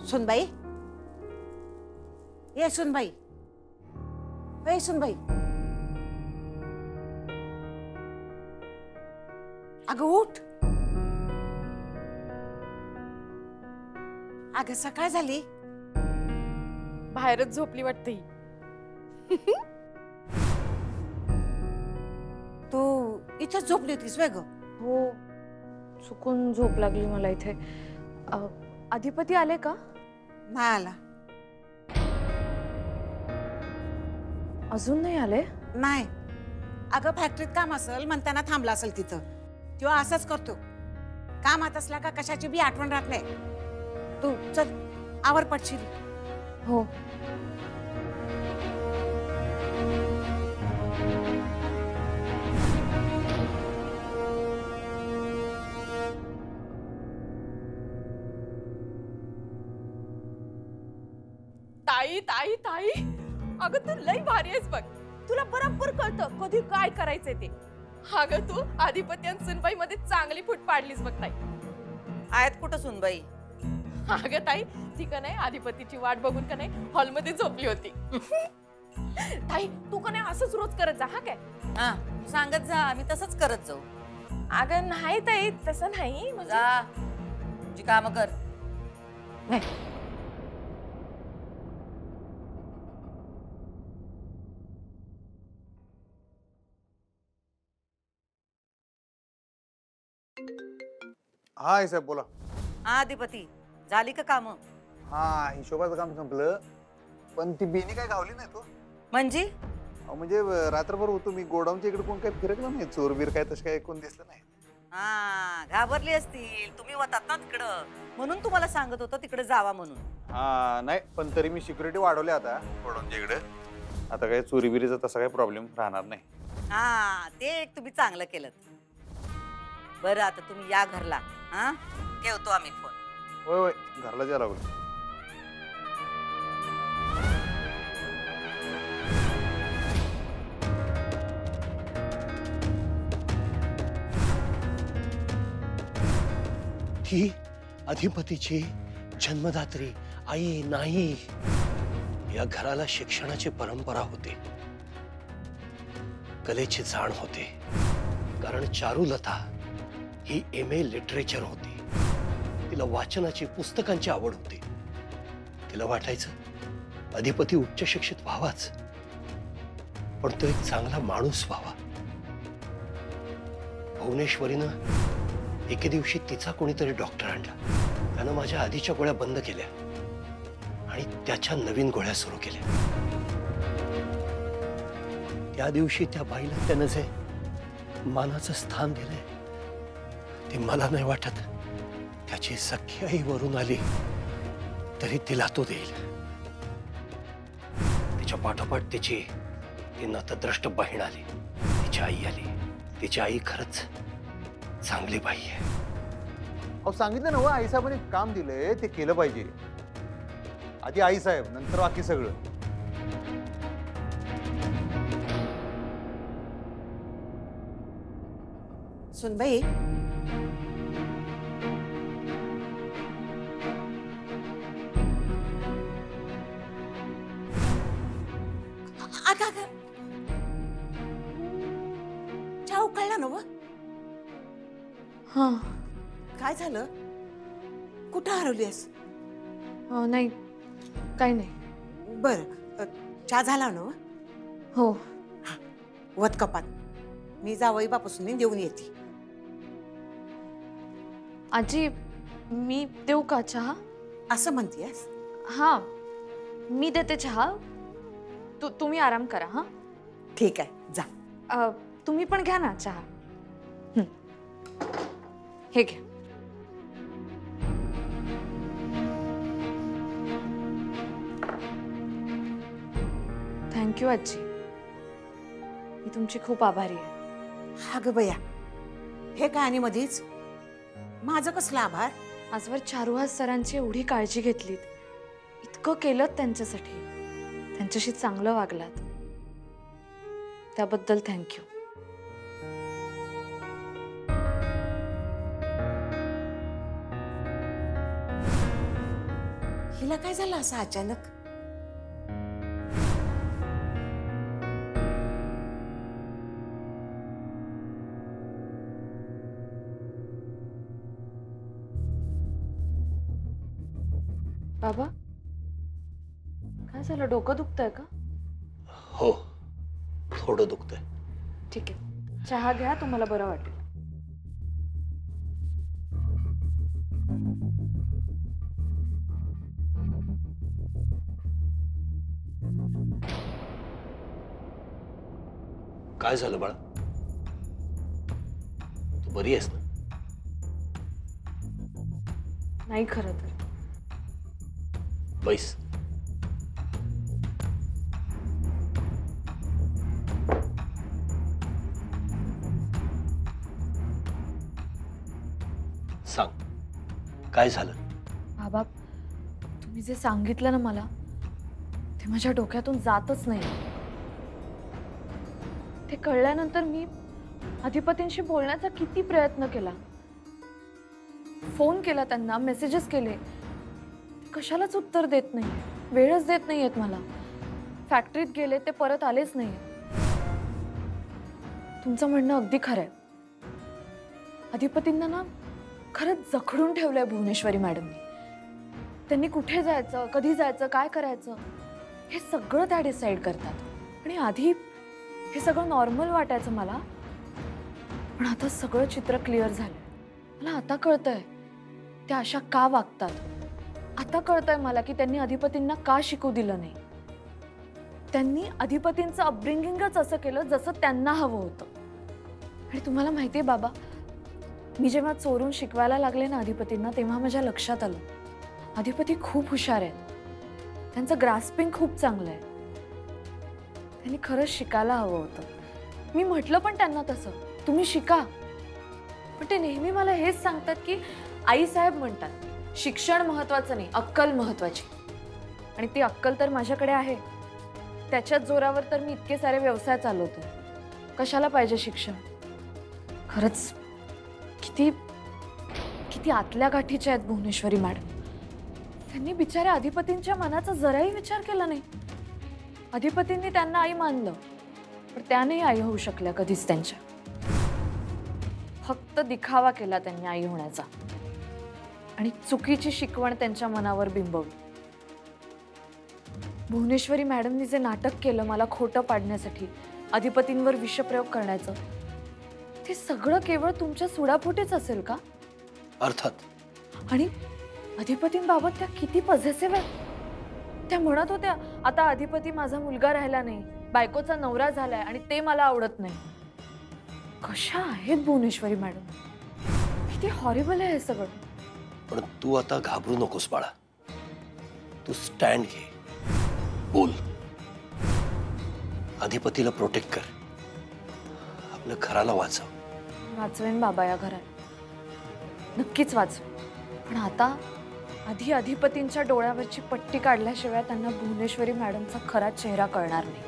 सुनबाई, ये सुनबाई, ए सुनबाई, अगं उठ. अगं सकाळ झाली. बाहेरच झोपली वाटते ही. तू इथंच झोपली होतीस वेग? हो, चुकून झोप लागली मला इथे. अधिपती आले का? नाही आला. अजून नाही आले? नाही. अगं फॅक्टरीत काम असेल म्हणताना थांबला असेल तिथं. तो असंच करतो. कामात असला का कशाची बी आठवण राहत नाही. तू चल आवर पडशील. हो. ताई ताई ताई, अगं तू लई भारी आहेस बघ. तुला बरोबर कळतं कधी काय करायचंय ते. अगं तू अधिपती आणि सुनबाई मध्ये चांगली फूट पाडलीस बघ ताई. आहेत कुठं सुनबाई? अगं ताई, ती का नाही अधिपतीची वाट बघून का नाही हॉलमध्ये झोपली होती. ताई तू का नाही असंच रोज करत जा हा काय? हा सांगत जा, आम्ही तसंच करत जाऊ. अगं नाही ताई, तसं नाही म्हणजे. जा तुझी कामं कर. हा आई साहेब बोला. हा अधिपती, झाली का कामं? हा हिशोबाचं काम संपलं, पण ती बेनी काय गावली नाही तो. म्हणजे म्हणजे रात्रभर होतो मी गोडाऊनच्या इकडे, कोण काही फिरकलं नाही, चोरबीर काय तसं काय कोण दिसलं नाही. हा घाबरली असतील, तुम्ही होतात ना तिकडं, म्हणून तुम्हाला सांगत होतं तिकडे जावा म्हणून. हा नाही, पण तरी मी सिक्युरिटी वाढवली आता गोडाऊनच्या इकडे. आता काही चोरीबिरीचा तसा काही प्रॉब्लेम राहणार नाही. हा ते एक तुम्ही चांगलं केलं. बरं आता तुम्ही या घरला. हा ठेवतो आम्ही फोन. होय होय, घरला जायला लागलो. ही अधिपतीची जन्मदात्री आई नाही. या घराला शिक्षणाची परंपरा होती, कलेची जाण होती. कारण चारुलता ही MA लिटरेचर होती. तिला वाचनाची, पुस्तकांची आवड होती. तिला वाटायचं अधिपती उच्च शिक्षित व्हावाच, पण तो एक चांगला माणूस व्हावा. भुवनेश्वरीनं एके दिवशी तिचा कोणीतरी डॉक्टर आणला. त्यानं माझ्या आधीच्या गोळ्या बंद केल्या आणि त्याच्या नवीन गोळ्या सुरू केल्या. त्या दिवशी त्या बाईला त्यानं जे मानाचं स्थान दिलंय ते मला नाही वाटत त्याची सख्खी आई वरून आली तरी तिला तो देईल. तिच्या पाठोपाठ तिची ती नतद्रष्ट बहीण आली, तिची आई आली. तिची आई खरंच चांगली बाई आहे. अहो सांगितलं ना, आई साहेबांनी काम दिलंय ते केलं पाहिजे. आधी आई साहेब, नंतर बाकी सगळं. सुनबाई, चहा उकळला ना व? हा. काय झालं? कुठं हरवलीस? नाही काही नाही. बर, चहा झाला ना? हो. वत कपात, मी जावई बापासून देऊन येते. आजी मी देऊ का चहा? असं म्हणतेस? हा मी देते चहा. तुम्ही आराम करा. हा ठीक आहे, जा. तुम्ही पण घ्या ना चहा. हे घ्या. थँक्यू आजी, मी तुमची खूप आभारी आहे. अगं बया, हे काय आणि मधीच माझं कसलं आभार? आजवर चारुहास सरांची एवढी काळजी घेतलीत, इतकं केलं त्यांच्यासाठी, त्यांच्याशी चांगलं वागलात, त्याबद्दल थँक्यू. हिला काय झालं असं अचानक? बाबा काय झालं, डोकं दुखतंय का? हो, थोडं दुखतंय. ठीक आहे, चहा घ्या, तुम्हाला बरं वाटेल. काय झालं बाळा? तू बरी आहेस ना? नाही खरं तर. बैस. सांग, काय झालं? बाबा तुम्ही जे सांगितलं ना मला, ते माझ्या डोक्यातून जातच नाही. ते कळल्यानंतर मी अधिपतींशी बोलण्याचा किती प्रयत्न केला, फोन केला त्यांना, मेसेजेस केले, ते कशालाच उत्तर देत नाही, वेळच देत नाहीयेत मला. फॅक्टरीत गेले, ते परत आलेच नाही. तुमचं म्हणणं अगदी खरं आहे. अधिपतींना ना खरंच जखडून ठेवलंय भुवनेश्वरी मॅडमनी. त्यांनी कुठे जायचं, कधी जायचं, काय करायचं हे सगळं त्या डिसाईड करतात. आणि आधी हे सगळं नॉर्मल वाटायचं मला, पण आता सगळं चित्र क्लिअर झालंय. मला आता कळतंय त्या अशा का वागतात. आता कळतंय मला की त्यांनी अधिपतींना का शिकू दिलं नाही. त्यांनी अधिपतींचं अपब्रिंगिंगच असं केलं जसं त्यांना हवं होतं. आणि तुम्हाला माहितीये बाबा, मी जेव्हा चोरून शिकवायला लागले ना अधिपतींना, तेव्हा माझ्या लक्षात आलं अधिपती खूप हुशार आहेत. त्यांचं ग्रास्पिंग खूप चांगलं आहे. त्यांनी खरंच शिकायला हवं होतं. मी म्हटलं पण त्यांना तसं, तुम्ही शिका. पण ते नेहमी मला हेच सांगतात की आईसाहेब म्हणतात शिक्षण महत्वाचं नाही, अक्कल महत्वाची. आणि ती अक्कल तर माझ्याकडे आहे. त्याच्याच जोरावर तर मी इतके सारे व्यवसाय चालवतो. कशाला पाहिजे शिक्षण? खरंच किती किती आतल्या गाठीच्या आहेत भुवनेश्वरी मॅडम. त्यांनी बिचाऱ्या अधिपतींच्या मनाचा जराही विचार केला नाही. अधिपतींनी त्यांना आई मानलं, पण त्या नाही आई होऊ शकल्या कधीच त्यांच्या. फक्त दिखावा केला त्यांनी आई होण्याचा आणि चुकीची शिकवण त्यांच्या मनावर बिंबवली. भुवनेश्वरी मॅडमनी जे नाटक केलं मला खोटं पाडण्यासाठी, अधिपतींवर विषप्रयोग करण्याचं, ते सगळं केवळ तुमच्या सुडापोटीच असेल का? अर्थात. आणि अधिपतींबाबत त्या किती पॉझिटिव्ह आहेत. त्या म्हणत होत्या आता अधिपती माझा मुलगा राहिला नाही, बायकोचा नवरा झालाय आणि ते मला आवडत नाही. कशा आहेत भुवनेश्वरी मॅडम? किती हॉरिबल आहे हे सगळं. पण तू आता घाबरू नकोस बाळा. तू स्टँड घे, बोल, अधिपतीला प्रोटेक्ट कर, आपल्या घराला वाचव. वाचवेन बाबा या घरात, नक्कीच वाचवेन. पण आता आधी अधिपतींच्या डोळ्यावरची पट्टी काढल्याशिवाय त्यांना भुवनेश्वरी मॅडमचा खरा चेहरा कळणार नाही.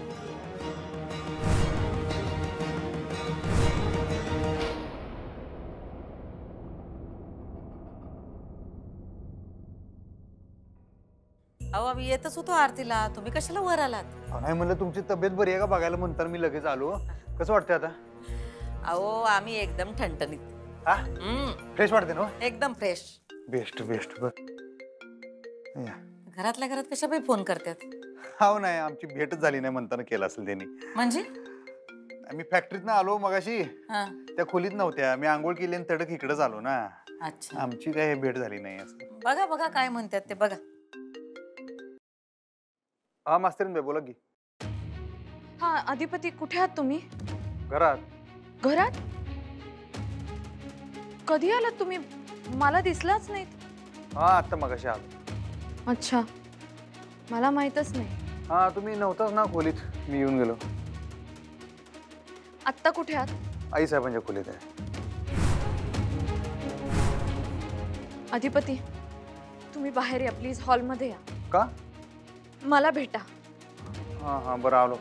अहो आम्ही येतच होतो आरतीला, तुम्ही कशाला वर आलात? नाही म्हणलं तुमची तब्येत बरी आहे का बघायला, म्हणताना मी लगेच आलो. कसं वाटतंय आता? अहो आम्ही एकदम ठणठणीत. हा, फ्रेश वाटते ना? एकदम फ्रेश. Best best. बर घरातल्या घरात कशा बाई फोन करतात? हो नाही, आमची भेटच झाली नाही म्हणताना केलं असेल त्यांनी. म्हणजे मी फॅक्टरीतनं आलो मगाशी, हा. त्या खोलीत नव्हत्या. मी आंघोळ केली आणि तडक इकडेच आलो ना. अच्छा, आमची काय भेट झाली नाही असं. बघा बघा काय म्हणतात ते बघा. हा मास्तरीन बाई बोला की. हा अधिपती, कुठे आहात तुम्ही? घरात. घरात? कधी आलात तुम्ही? मला दिसलाच नाही. हा आता मगाशी आलो. अच्छा, मला माहीतच नाही. हा तुम्ही नव्हताच ना खोलीत, मी येऊन गेलो. आत्ता कुठे आहात? आई साहेबांच्या खोलीत आहे. अधिपती तुम्ही बाहेर या प्लीज, हॉलमध्ये या. का? मला भेटा. हा हा बरं आलो.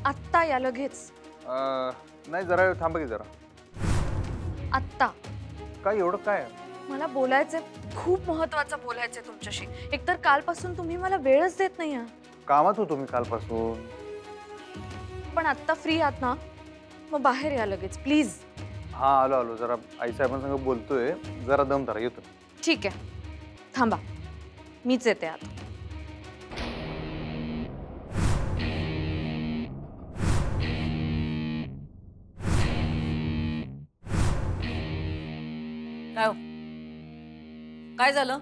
आत्ता या लगेच. नाही जरा थांबा की जरा. आत्ता. काय एवढं काय? मला बोलायचंय, खूप महत्वाचं बोलायचंय तुमच्याशी. एकतर कालपासून तुम्ही मला वेळच देत नाही आहात. कामात होतो मी कालपासून. पण आत्ता फ्री आहात ना, मग बाहेर या लगेच प्लीज. हा आलो जरा आईसाहेबांसंग बोलतोय, जरा दम धरा, येतो. ठीक आहे, थांबा, मीच येते आता. काय हो? काय झालं?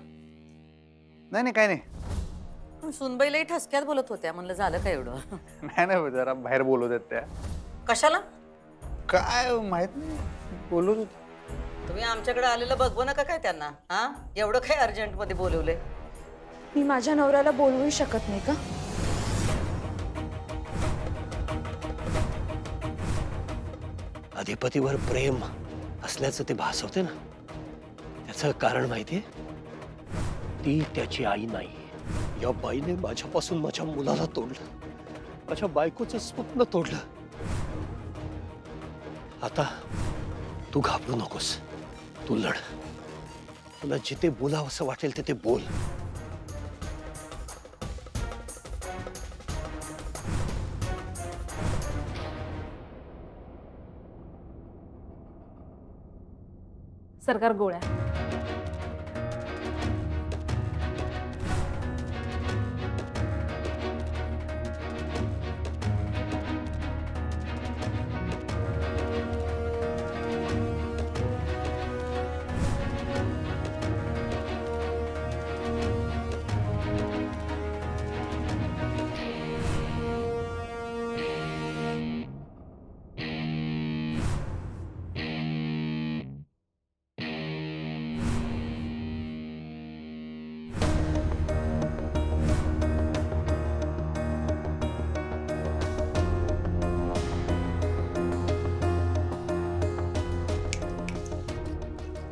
नाही काय नाही. पण सुनबाईलाही ठसक्यात बोलत होत्या, म्हणलं झालं काय एवढं? नाही जरा बाहेर बोलवत आहेत त्या. कशाला? काय माहित नाही, बोलत होत. तुम्ही आमच्याकडे आलेलं बघवं नका काय त्यांना? हा, एवढं काय अर्जंट मध्ये बोलवलंय? मी माझ्या नवऱ्याला बोलवू शकत नाही का? अधिपतीवर प्रेम असल्याचं ते भासवते ना, त्याचं कारण माहितीये? ती त्याची आई नाही. या बाईने माझ्यापासून माझ्या मुलाला तोडलं, माझ्या बायकोचं स्वप्न तोडलं. आता तू घाबरू नकोस, तू लढ. तुला जिथे बोलावंसं वाटेल तिथे बोल. सरकार गोळ्या.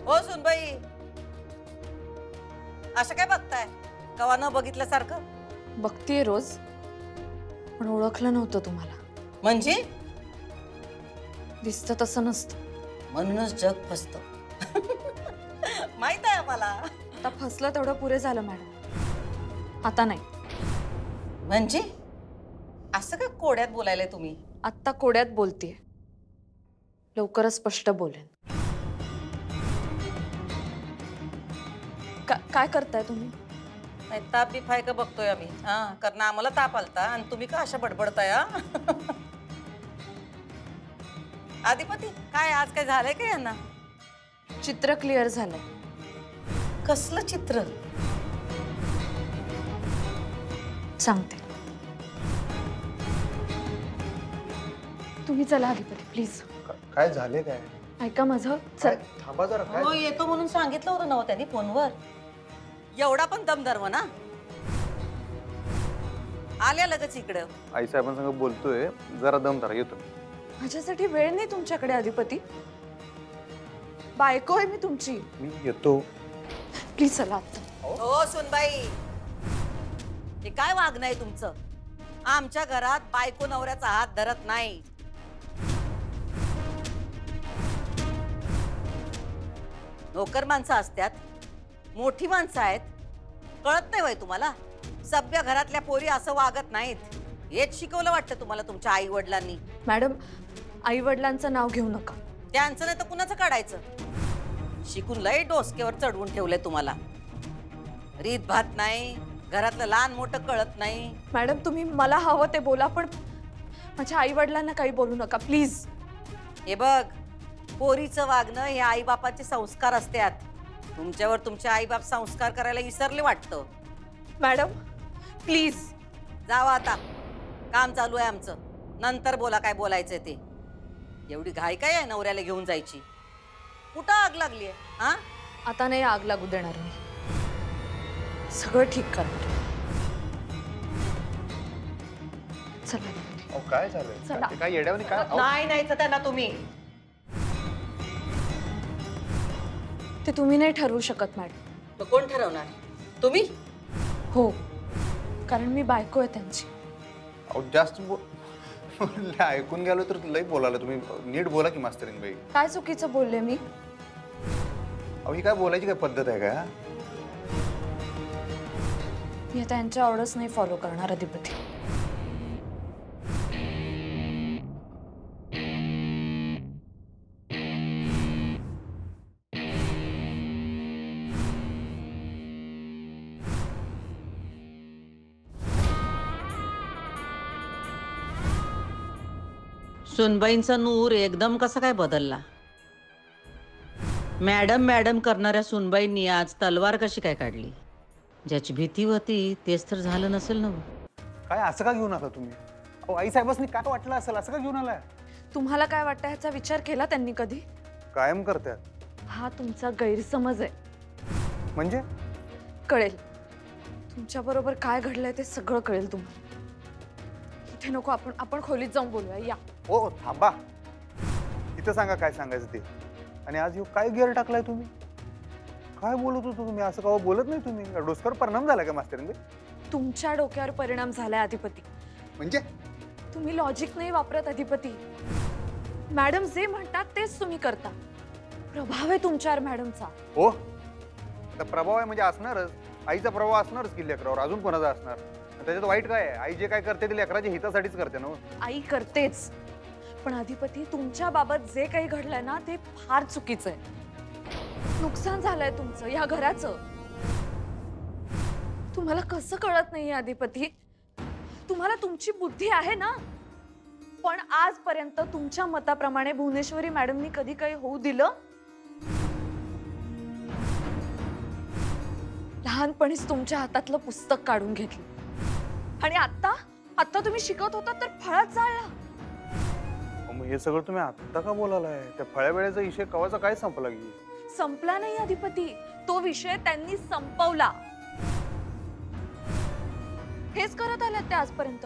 हो सुनबाई, असं काय बघताय? कवा न बघितल्यासारखं? बघतीये रोज, पण ओळखलं नव्हतं तुम्हाला. म्हणजे दिसतं तसं नसतं. म्हणूनच जग फसतं. माहित आहे आम्हाला. आता फसलं तेवढं पुरे झालं मॅडम, आता नाही. म्हणजे असं काय कोड्यात बोलायलाय तुम्ही? आत्ता कोड्यात बोलतीये, लवकरच स्पष्ट बोलेन. काय करताय तुम्ही? नाही, ताप बी फाय का बघतोय आम्ही. हा, कारण आम्हाला ताप आलता आणि तुम्ही का अशा बडबडताय? अधिपती, काय आज काय झालंय का यांना? चित्र क्लिअर झालंय. कसलं चित्र? सांगते. तुम्ही चला अधिपती प्लीज. काय झाले काय? ऐका माझं. काय? थांबा जरा. हो, काय येतो म्हणून सांगितलं होतं ना त्यांनी फोनवर. एवढा पण दमधर्म ना? आल्या लगेच इकडं. आईसाहेबांसंग बोलतोय, जरा दम धरा, येतो. माझ्यासाठी वेळ नाही तुमच्याकडे अधिपती. बायको आहे मी तुमची. मी येतो. प्लीज चला आता. हो सुनबाई, हे काय वागणं आहे तुमचं? आमच्या घरात बायको नवऱ्याचा हात धरत नाही. नोकर माणसं असतात, मोठी माणसं आहेत. कळत नाही वय तुम्हाला? सभ्य घरातल्या पोरी असं वागत नाहीत. हेच शिकवलं वाटतं तुम्हाला तुमच्या आई वडिलांनी. मॅडम, आई वडिलांचं नाव घेऊ नका. त्यांचं नाही तर कुणाचं काढायचं? शिकून लय डोसक्यावर चढवून ठेवलंय तुम्हाला. रीत भात नाही, घरातलं लहान मोठं कळत नाही. मॅडम, तुम्ही मला हवं ते बोला, पण माझ्या आई वडिलांना काही बोलू नका प्लीज. हे बघ, पोरीचं वागणं हे आईबापाचे संस्कार असतात. तुमच्यावर तुमचे आईबाप संस्कार करायला विसरले वाटतं. मॅडम प्लीज जावा आता, काम चालू आहे आमचं. नंतर बोला काय बोलायचंय ते. एवढी घाई काय आहे नवऱ्याला घेऊन जायची? कुठं आग लागली आहे? हा, आता नाही आग लागू देणार मी. सगळं ठीक करणार. चला. काय झालंय? चला. काय येड्यावानी काय? नाही नाहीच त्यांना तुम्ही. ते तुम्ही नाही ठरवू शकत मॅडम. मग कोण ठरवणार? तुम्ही? हो, कारण मी बायको आहे त्यांची. जास्त ऐकून गेलो तर लई बोलायला. तुम्ही नीट बोला की मास्तरीन बाई. काय चुकीचं बोलले मी? अहो ही काय बोलायची काय पद्धत आहे का? मी आता यांच्या ऑर्डर्स नाही फॉलो करणार अधिपती. सुनबाईंचा नूर एकदम कसा काय बदलला? मॅडम मॅडम करणाऱ्या सुनबाईंनी आज तलवार कशी काय काढली? ज्याची भीती होती तेच तर झालं नसेल ना. काय असं का घेऊन आला तुम्ही? अहो आई साहेबांनी काय वाटलं असेल असं का घेऊन आलाय? तुम्हाला काय वाटतं ह्याचा विचार केला त्यांनी कधी? कायम करतात. हा तुमचा गैरसमज आहे. म्हणजे कळेल तुमच्या बरोबर काय घडलंय ते सगळं कळेल तुम्हाला. इथे नको, आपण खोलीत जाऊन बोलूया. या. हो थांबा, इथं सांगा काय सांगायचं ते. आणि आज काय गिअर टाकलाय तुम्ही? काय बोलत होतो तुम्ही? असं का बोलत नाही तुम्ही? डोसकर परिणाम झाला का मास्तरींनी? तुमच्या डोक्यावर परिणाम झालाय अधिपती. म्हणजे तुम्ही लॉजिक नाही वापरत अधिपती. मॅडम जे म्हणतात तेच तुम्ही करता. प्रभाव आहे तुमच्यावर मॅडमचा. हो आता प्रभाव आहे म्हणजे असणारच. आईचा प्रभाव असणारच की लेकरावर. अजून कोणाचा असणार? त्याच्यात वाईट काय आहे? आई जे काय करते ते लेकराच्या हितासाठीच करते ना. आई करतेच, पण अधिपती तुमच्या बाबत जे काही घडलंय ना ते फार चुकीचं आहे. नुकसान झालंय तुमचं, या घराचं. तुम्हाला कसं कळत नाहीये अधिपती? तुम्हाला तुमची बुद्धी आहे ना, पण आजपर्यंत तुमच्या मताप्रमाणे भुवनेश्वरी मॅडमनी कधी काही होऊ दिलं? लहानपणीच तुमच्या हातातलं पुस्तक काढून घेतलं आणि आता तुम्ही शिकवत होता तर फळात जाळला. मग हे सगळं तुम्ही आता का बोलायलाय? त्या फळ्या वेळेचा विषय कवाचा काय संपला की? संपला नाही अधिपती, तो विषय त्यांनी संपवला. हेच करत आल्यात ते आजपर्यंत,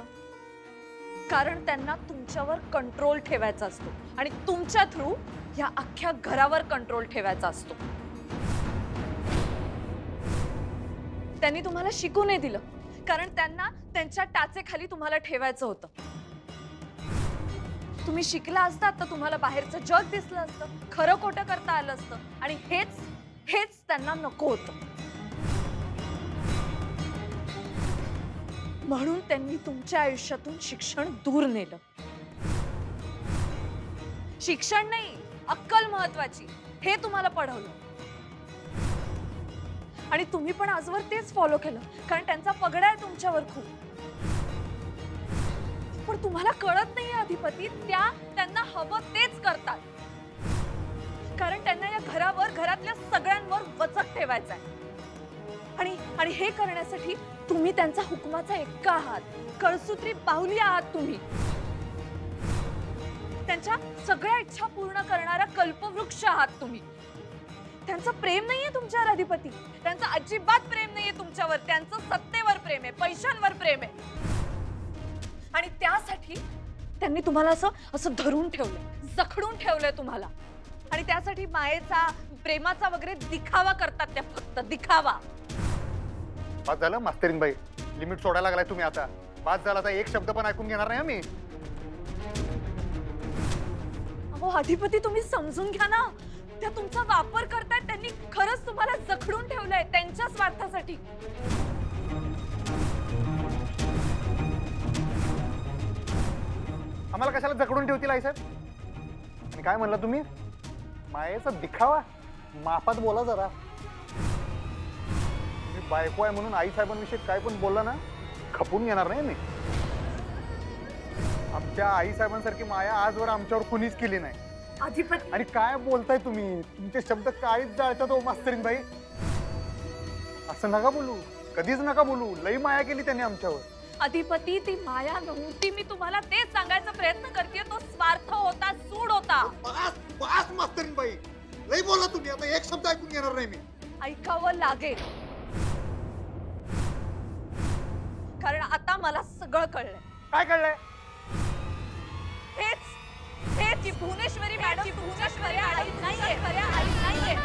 कारण त्यांना तुमच्यावर कंट्रोल ठेवायचा असतो आणि तुमच्या थ्रू या अख्ख्या घरावर कंट्रोल ठेवायचा असतो. त्यांनी तुम्हाला शिकू नाही दिलं, कारण त्यांना त्यांच्या टाचेखाली तुम्हाला ठेवायचं होतं. तुम्ही शिकला असतात तर तुम्हाला बाहेरचं जग दिसलं असतं, खरं खोटं करता आलं असतं, आणि हेच त्यांना नको होतं. म्हणून त्यांनी तुमच्या आयुष्यातून शिक्षण दूर नेलं. शिक्षण नाही, अक्कल महत्वाची, हे तुम्हाला पढवलं. आणि तुम्ही पण आजवर तेच फॉलो केलं, कारण त्यांचा पगडा आहे तुमच्यावर खूप. पण तुम्हाला कळत नाहीये अधिपती, त्यांना हवं तेच करतात, कारण त्यांना या घरावर, घरातल्या सगळ्यांवर वचक ठेवायचा आहे. आणि हे करण्यासाठी तुम्ही त्यांचा हुकमाचा एक्का आहात, कळसूत्री बाहुली आहात तुम्ही. त्यांच्या सगळ्या इच्छा पूर्ण करणारा कल्पवृक्ष आहात तुम्ही. त्यांचं प्रेम नाहीये तुमच्यावर अधिपती, त्यांचं अजिबात प्रेम नाहीये तुमच्यावर. त्यांचं सत्तेवर प्रेम आहे, पैशांवर प्रेम आहे. आणि त्यासाठी त्यांनी तुम्हाला असं धरून ठेवलंय, जखडून ठेवलंय तुम्हाला. आणि त्यासाठी मायेचा, प्रेमाचा वगैरे दिखावा करतात त्या, फक्त दिखावा. बात झालं मास्तरीनबाई, लिमिट सोडायला लागलाय तुम्ही आता. बात झाला, आता एक शब्द पण ऐकून घेणार नाही आम्ही. अहो अधिपती, तुम्ही समजून घ्या ना, त्या तुमचा वापर करतायत. त्यांनी खरंच तुम्हाला जखडून ठेवलंय त्यांच्या स्वार्थासाठी. आम्हाला कशाला जखडून ठेवतील आई साहेब? आणि काय म्हणला तुम्ही? मायेचा दिखावा? मापात बोला जरा. तुम्ही बायको आहे म्हणून आई साहेबांविषयी काय पण बोलला ना, खपून घेणार नाही मी. आमच्या आई साहेबांसारखी माया आजवर आमच्यावर कुणीच केली नाही. अधिपती, आणि काय बोलताय तुम्ही? तुमचे शब्द काळीच जाळतात हो मास्तरीनबाई. असं नका बोलू, कधीच नका बोलू. लई माया केली त्यांनी आमच्यावर. अधिपती, ती माया नव्हती. मी तुम्हाला तेच सांगायचा प्रयत्न करते. तो स्वार्थ होता, सूड होता. बस मास्तरीनबाई, लई बोला तुम्ही. आता एक शब्द ऐकून घेणार नाही मी. ऐकावं लागेल, कारण आता मला सगळं कळलंय. काय कळलंय? हेच की भुवनेश्वरी मॅडम भुवनेश्वरी आई नाहीये, खऱ्या आई नाहीये.